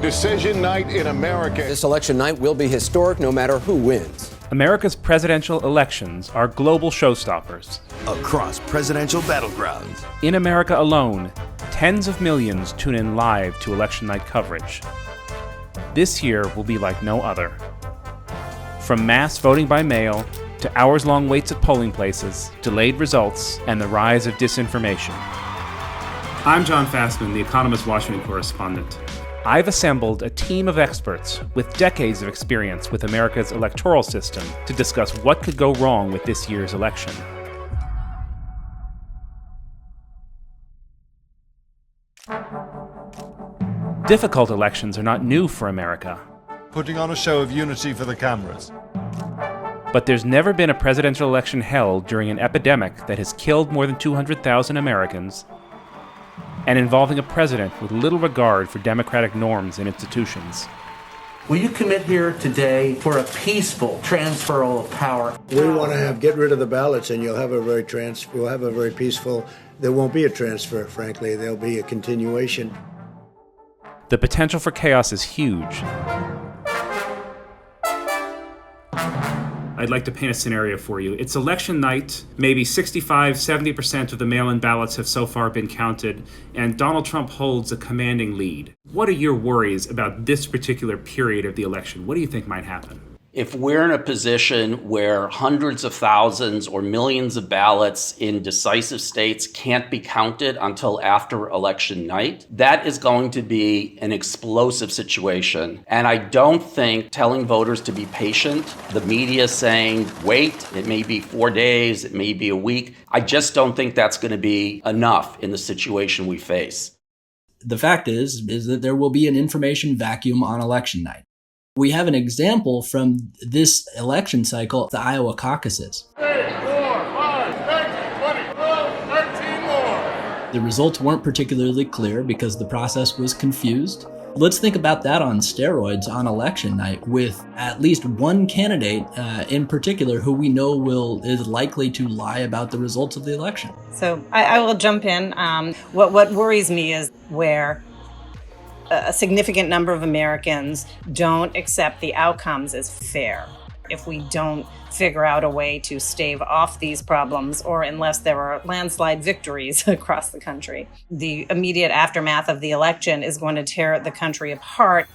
Decision night in America. This election night will be historic no matter who wins. America's presidential elections are global showstoppers. Across presidential battlegrounds. In America alone, tens of millions tune in live to election night coverage. This year will be like no other. From mass voting by mail, to hours-long waits at polling places, delayed results, and the rise of disinformation. I'm John Fassman, the Economist Washington correspondent. I've assembled a team of experts with decades of experience with America's electoral system to discuss what could go wrong with this year's election. Difficult elections are not new for America. Putting on a show of unity for the cameras. But there's never been a presidential election held during an epidemic that has killed more than 200,000 Americans and involving a president with little regard for democratic norms and institutions. Will you commit here today for a peaceful transfer of power? We want to get rid of the ballots, and we'll have a very peaceful. There won't be a transfer, frankly. There'll be a continuation. The potential for chaos is huge. I'd like to paint a scenario for you. It's election night. Maybe 65-70% of the mail-in ballots have so far been counted, and Donald Trump holds a commanding lead. What are your worries about this particular period of the election? What do you think might happen? If we're in a position where hundreds of thousands or millions of ballots in decisive states can't be counted until after election night, that is going to be an explosive situation. And I don't think telling voters to be patient, the media saying, wait, it may be 4 days, it may be a week, I just don't think that's going to be enough in the situation we face. The fact is that there will be an information vacuum on election night. We have an example from this election cycle, the Iowa caucuses. 8, 4, 5, 10, 20, 12, 13 more. The results weren't particularly clear because the process was confused. Let's think about that on steroids on election night with at least one candidate in particular who we know is likely to lie about the results of the election. So I will jump in. What worries me is where a significant number of Americans don't accept the outcomes as fair. If we don't figure out a way to stave off these problems, or unless there are landslide victories across the country, the immediate aftermath of the election is going to tear the country apart.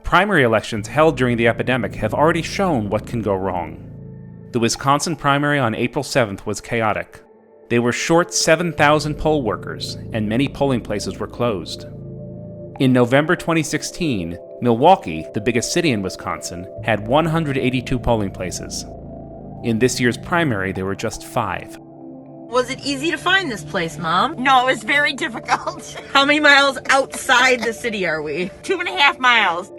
Primary elections held during the epidemic have already shown what can go wrong. The Wisconsin primary on April 7th was chaotic. They were short 7,000 poll workers, and many polling places were closed. In November 2016, Milwaukee, the biggest city in Wisconsin, had 182 polling places. In this year's primary, there were just 5. Was it easy to find this place, Mom? No, it was very difficult. How many miles outside the city are we? 2.5 miles.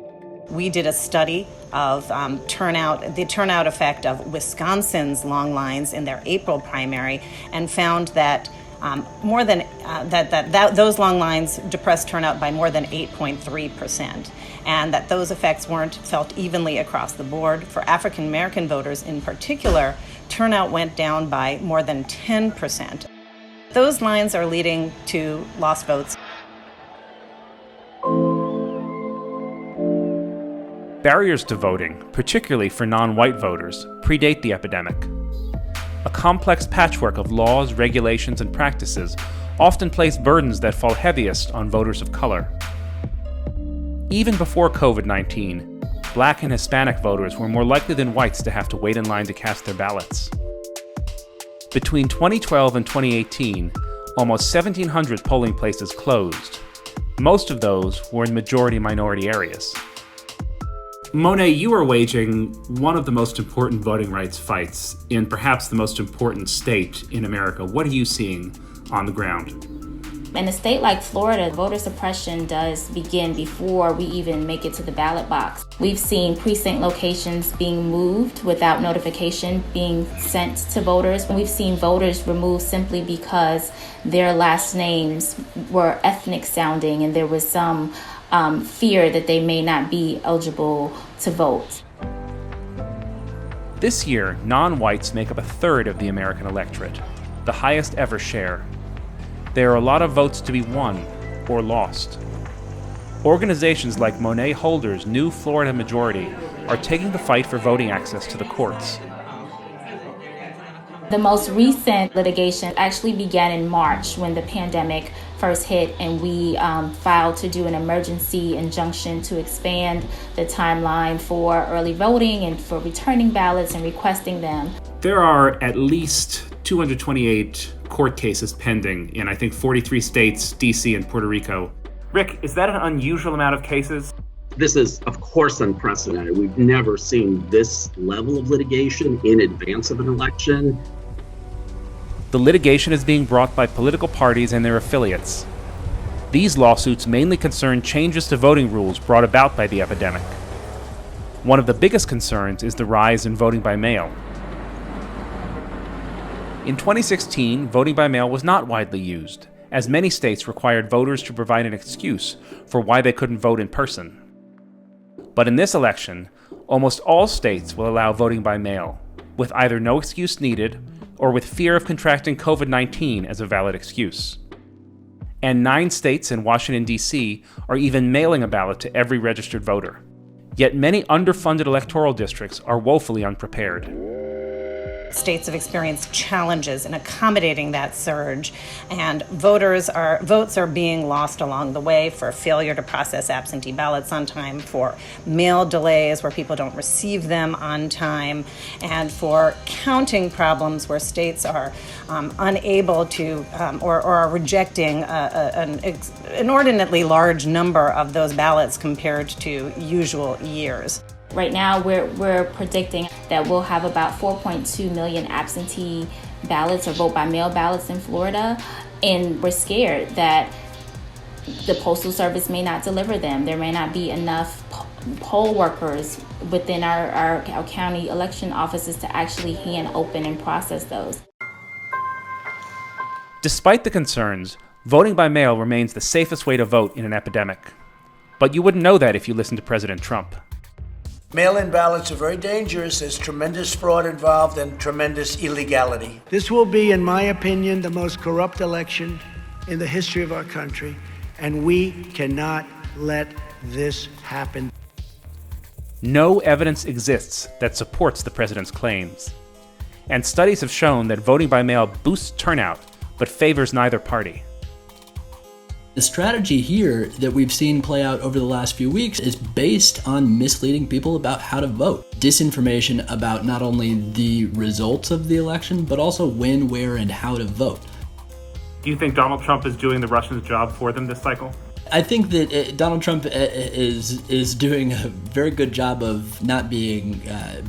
We did a study of the turnout effect of Wisconsin's long lines in their April primary, and found that those long lines depressed turnout by more than 8.3%, and that those effects weren't felt evenly across the board. For African American voters in particular, turnout went down by more than 10%. Those lines are leading to lost votes. Barriers to voting, particularly for non-white voters, predate the epidemic. A complex patchwork of laws, regulations, and practices often place burdens that fall heaviest on voters of color. Even before COVID-19, Black and Hispanic voters were more likely than whites to have to wait in line to cast their ballots. Between 2012 and 2018, almost 1,700 polling places closed. Most of those were in majority-minority areas. Monet, you are waging one of the most important voting rights fights in perhaps the most important state in America. What are you seeing on the ground? In a state like Florida, voter suppression does begin before we even make it to the ballot box. We've seen precinct locations being moved without notification being sent to voters. We've seen voters removed simply because their last names were ethnic sounding and there was some fear that they may not be eligible to vote. This year, non-whites make up a third of the American electorate, the highest ever share. There are a lot of votes to be won or lost. Organizations like Monet Holder's New Florida Majority are taking the fight for voting access to the courts. The most recent litigation actually began in March when the pandemic first hit, and we filed to do an emergency injunction to expand the timeline for early voting and for returning ballots and requesting them. There are at least 228 court cases pending in, I think, 43 states, DC, and Puerto Rico. Rick, is that an unusual amount of cases? This is, of course, unprecedented. We've never seen this level of litigation in advance of an election. The litigation is being brought by political parties and their affiliates. These lawsuits mainly concern changes to voting rules brought about by the epidemic. One of the biggest concerns is the rise in voting by mail. In 2016, voting by mail was not widely used, as many states required voters to provide an excuse for why they couldn't vote in person. But in this election, almost all states will allow voting by mail, with either no excuse needed or with fear of contracting COVID-19 as a valid excuse. And 9 states and Washington, D.C. are even mailing a ballot to every registered voter. Yet many underfunded electoral districts are woefully unprepared. States have experienced challenges in accommodating that surge, and votes are being lost along the way for failure to process absentee ballots on time, for mail delays where people don't receive them on time, and for counting problems where states are unable to or are rejecting an inordinately large number of those ballots compared to usual years. Right now, we're predicting that we'll have about 4.2 million absentee ballots or vote by mail ballots in Florida, and we're scared that the Postal Service may not deliver them. There may not be enough poll workers within our county election offices to actually hand open and process those. Despite the concerns, voting by mail remains the safest way to vote in an epidemic. But you wouldn't know that if you listened to President Trump. Mail-in ballots are very dangerous. There's tremendous fraud involved and tremendous illegality. This will be, in my opinion, the most corrupt election in the history of our country, and we cannot let this happen. No evidence exists that supports the president's claims. And studies have shown that voting by mail boosts turnout, but favors neither party. The strategy here that we've seen play out over the last few weeks is based on misleading people about how to vote. Disinformation about not only the results of the election, but also when, where, and how to vote. Do you think Donald Trump is doing the Russians' job for them this cycle? I think that Donald Trump is doing a very good job of not being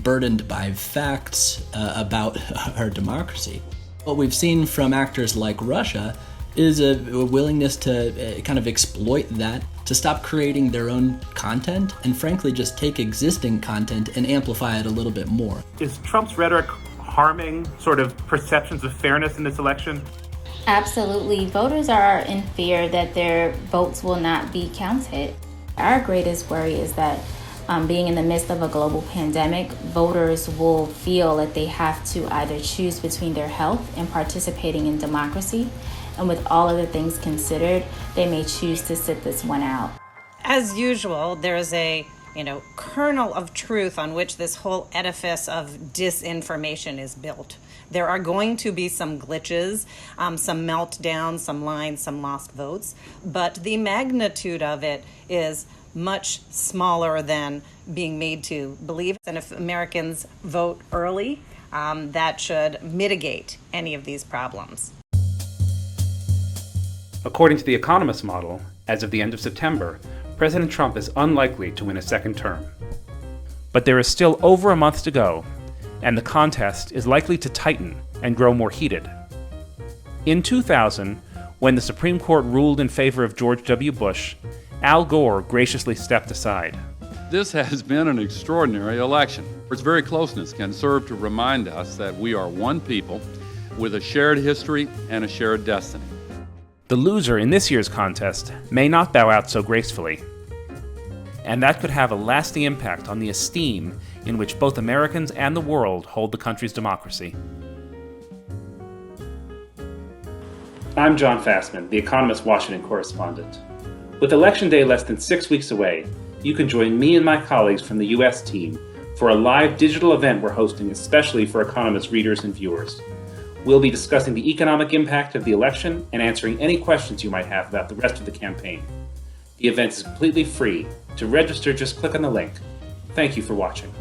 burdened by facts about our democracy. What we've seen from actors like Russia is a willingness to kind of exploit that, to stop creating their own content, and frankly just take existing content and amplify it a little bit more. Is Trump's rhetoric harming sort of perceptions of fairness in this election? Absolutely. Voters are in fear that their votes will not be counted. Our greatest worry is that being in the midst of a global pandemic, voters will feel that they have to either choose between their health and participating in democracy. And with all of the things considered, they may choose to sit this one out. As usual, there's a kernel of truth on which this whole edifice of disinformation is built. There are going to be some glitches, some meltdowns, some lines, some lost votes, but the magnitude of it is much smaller than being made to believe. And if Americans vote early, that should mitigate any of these problems. According to the Economist model, as of the end of September, President Trump is unlikely to win a second term. But there is still over a month to go, and the contest is likely to tighten and grow more heated. In 2000, when the Supreme Court ruled in favor of George W. Bush, Al Gore graciously stepped aside. This has been an extraordinary election. Its very closeness can serve to remind us that we are one people with a shared history and a shared destiny. The loser in this year's contest may not bow out so gracefully. and that could have a lasting impact on the esteem in which both Americans and the world hold the country's democracy. I'm John Fassman, the Economist Washington correspondent. With Election Day less than 6 weeks away, you can join me and my colleagues from the U.S. team for a live digital event we're hosting especially for Economist readers and viewers. We'll be discussing the economic impact of the election and answering any questions you might have about the rest of the campaign. The event is completely free. To register, just click on the link. Thank you for watching.